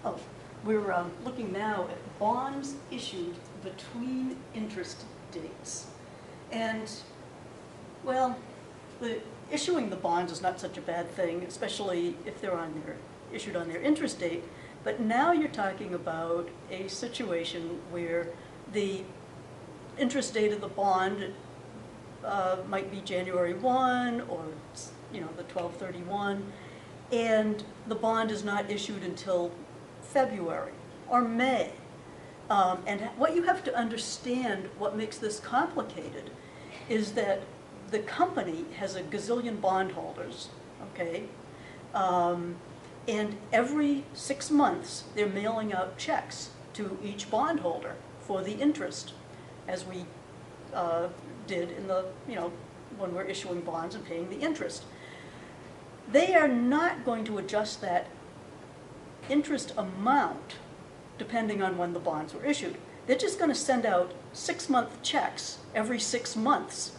Oh, we're looking now at bonds issued between interest dates. And, well, issuing the bonds is not such a bad thing, especially if they're issued on their interest date. But now you're talking about a situation where the interest date of the bond might be January 1 or the 12/31, and the bond is not issued until February or May. And what you have to understand, what makes this complicated, is that the company has a gazillion bondholders, okay? And every 6 months, they're mailing out checks to each bondholder for the interest, as we did in the, when we're issuing bonds and paying the interest. They are not going to adjust that interest amount depending on when the bonds were issued. They're just going to send out 6-month checks every 6 months,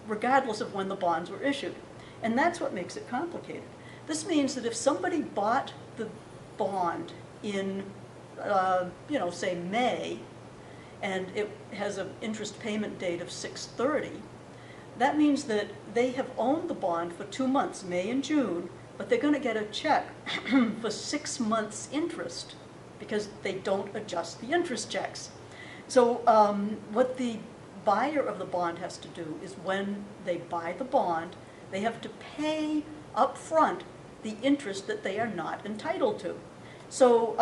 regardless of when the bonds were issued. And that's what makes it complicated. This means that if somebody bought the bond in, say May, and it has an interest payment date of 6/30, that means that they have owned the bond for 2 months, May and June, but they're going to get a check for 6 months interest because they don't adjust the interest checks. So what the buyer of the bond has to do is when they buy the bond, they have to pay up front the interest that they are not entitled to. So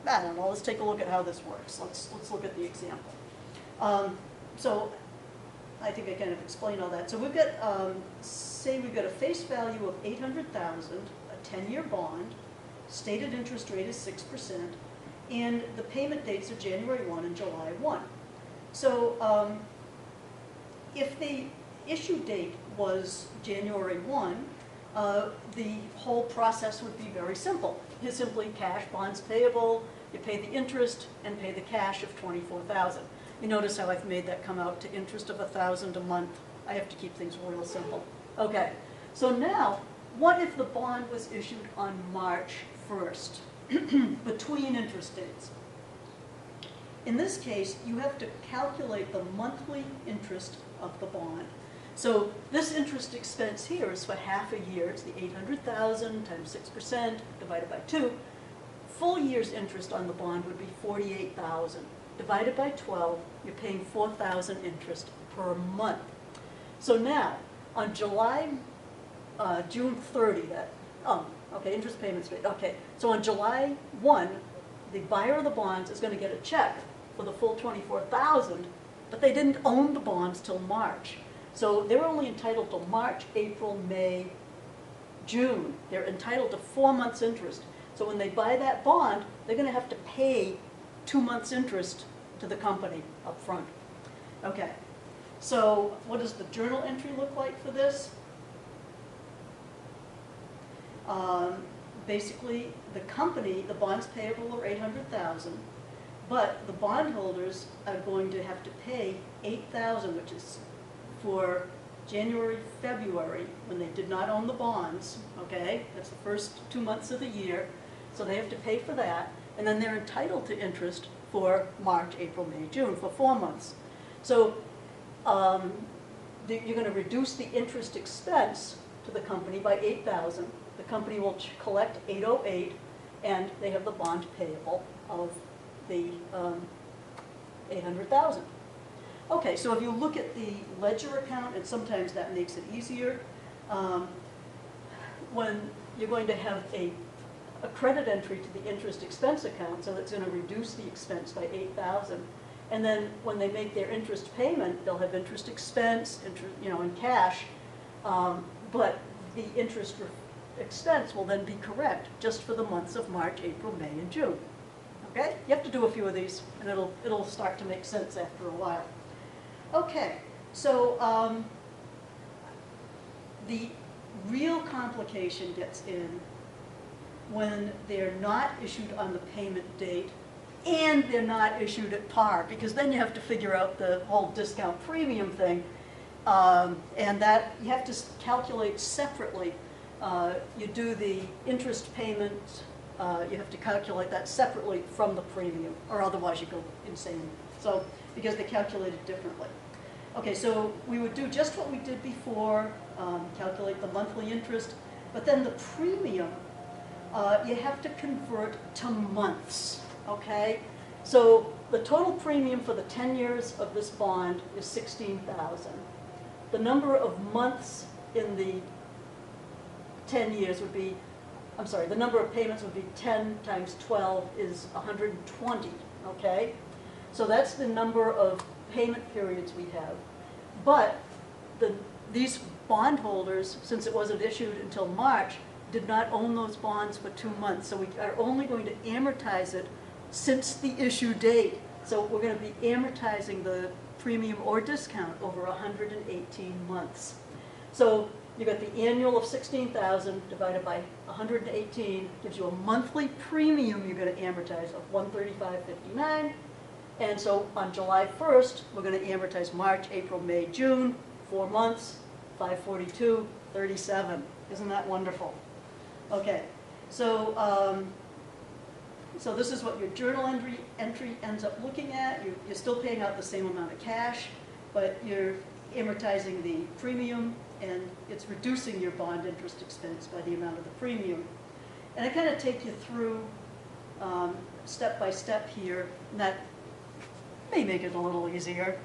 I don't know, let's take a look at how this works. Let's look at the example. So I think I kind of explained all that. So we've got, say we've got a face value of $800,000, a 10-year bond, stated interest rate is 6%, and the payment dates are January 1 and July 1. So if the issue date was January 1, the whole process would be very simple. You simply cash bonds payable, you pay the interest, and pay the cash of $24,000. You notice how I've made that come out to interest of $1,000 a month. I have to keep things real simple. Okay, so now, what if the bond was issued on March 1st, between interest dates? In this case, you have to calculate the monthly interest of the bond. So this interest expense here is for half a year. It's the $800,000 times 6% divided by 2. Full year's interest on the bond would be $48,000. Divided by 12, you're paying $4,000 interest per month. So now, on June 30, interest payments made. Okay, so on July 1, the buyer of the bonds is going to get a check for the full $24,000, but they didn't own the bonds till March. So they're only entitled to March, April, May, June. They're entitled to 4 months interest. So when they buy that bond, they're going to have to pay 2 months interest to the company up front. Okay, so what does the journal entry look like for this? Basically, the company, the bonds payable are $800,000, but the bondholders are going to have to pay $8,000, which is for January, February, when they did not own the bonds, okay? That's the first 2 months of the year, so they have to pay for that, and then they're entitled to interest for March, April, May, June, for 4 months. So you're going to reduce the interest expense to the company by $8,000. The company will collect $808, and they have the bond payable of the $800,000. Okay, so if you look at the ledger account, and sometimes that makes it easier, when you're going to have a credit entry to the interest expense account, so that's going to reduce the expense by $8,000. And then when they make their interest payment, they'll have interest expense, in cash, but the interest expense will then be correct just for the months of March, April, May, and June. Okay? You have to do a few of these, and it'll start to make sense after a while. Okay, so the real complication gets in when they're not issued on the payment date and they're not issued at par, because then you have to figure out the whole discount premium thing, and that you have to calculate separately. You do the interest payment you have to calculate that separately from the premium, or otherwise you go insane. So, because they calculate it differently. Okay, so we would do just what we did before, calculate the monthly interest, but then the premium, you have to convert to months, okay? So the total premium for the 10 years of this bond is $16,000. The number of months in the 10 years would be, I'm sorry, the number of payments would be 10 times 12 is 120, okay? So that's the number of payment periods we have. But these bondholders, since it wasn't issued until March, did not own those bonds for 2 months. So we are only going to amortize it since the issue date. So we're going to be amortizing the premium or discount over 118 months. So you got the annual of $16,000 divided by 118 gives you a monthly premium you're going to amortize of $135.59. And so on July 1st, we're going to amortize March, April, May, June, 4 months, $542.37. Isn't that wonderful? Okay, so so this is what your journal entry ends up looking at. You're still paying out the same amount of cash, but you're amortizing the premium, and it's reducing your bond interest expense by the amount of the premium. And I kind of take you through step by step here, and that may make it a little easier.